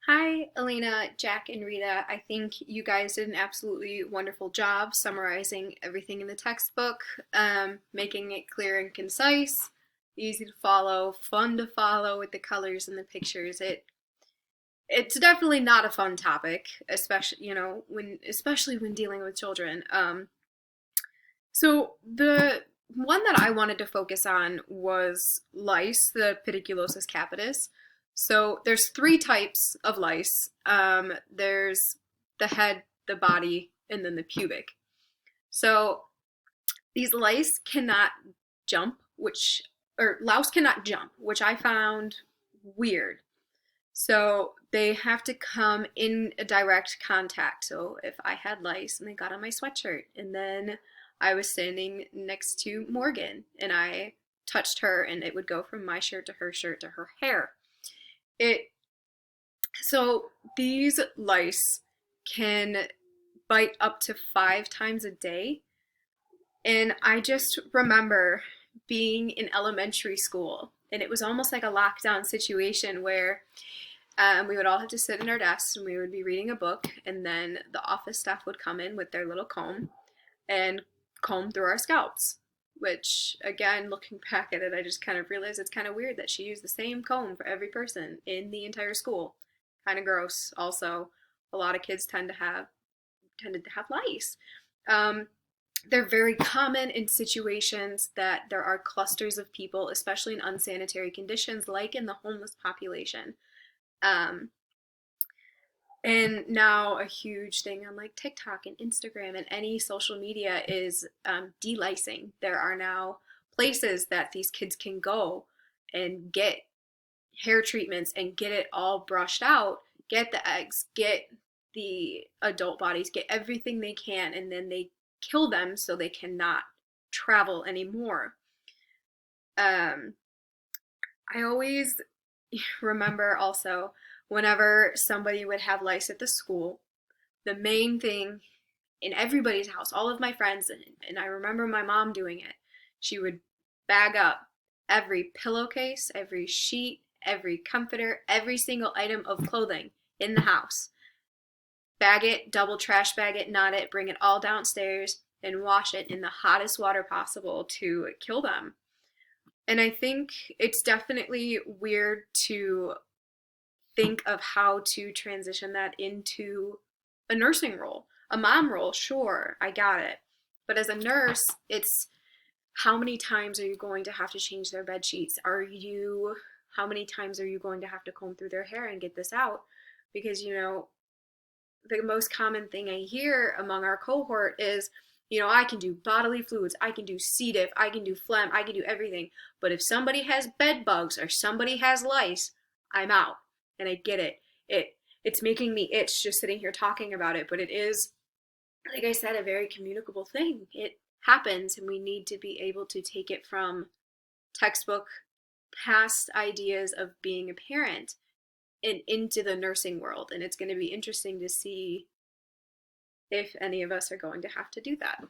Hi, Elena, Jack, and Rita. I think you guys did an absolutely wonderful job summarizing everything in the textbook, making it clear and concise, easy to follow, fun to follow with the colors and the pictures. It's definitely not a fun topic, especially especially when dealing with children. So the one that I wanted to focus on was lice, the pediculosis capitis. So there's three types of lice. There's the head, the body, and then the pubic. So these lice cannot jump, or louse cannot jump, which I found weird. So they have to come in a direct contact. So if I had lice and they got on my sweatshirt, and then I was standing next to Morgan and I touched her, and it would go from my shirt to her hair. It so these lice can bite up to 5 times a day. And I just remember being in elementary school, and it was almost like a lockdown situation where we would all have to sit in our desks and we would be reading a book, and then the office staff would come in with their little comb and comb through our scalps. Which, again, looking back at it, I just kind of realized it's kind of weird that she used the same comb for every person in the entire school. Kind of gross. Also, a lot of kids tended to have lice. Um, they're very common in situations that there are clusters of people, especially in unsanitary conditions, like in the homeless population. Um, and now a huge thing on like TikTok and Instagram and any social media is delicing. There are now places that these kids can go and get hair treatments and get it all brushed out, get the eggs, get the adult bodies, get everything they can, and then they kill them so they cannot travel anymore. Um, I always remember also whenever somebody would have lice at the school, the main thing in everybody's house, all of my friends, and I remember my mom doing it, she would bag up every pillowcase, every sheet, every comforter, every single item of clothing in the house. Bag it, double trash bag it, knot it, bring it all downstairs, and wash it in the hottest water possible to kill them. And I think it's definitely weird to think of how to transition that into a nursing role. A mom role, sure, I got it. But as a nurse, it's how many times are you going to have to change their bed sheets? How many times are you going to have to comb through their hair and get this out? Because, the most common thing I hear among our cohort is, I can do bodily fluids, I can do C. diff, I can do phlegm, I can do everything. But if somebody has bed bugs or somebody has lice, I'm out. And I get it. It's making me itch just sitting here talking about it, but it is, like I said, a very communicable thing. It happens, and we need to be able to take it from textbook past ideas of being a parent and into the nursing world. And it's going to be interesting to see if any of us are going to have to do that.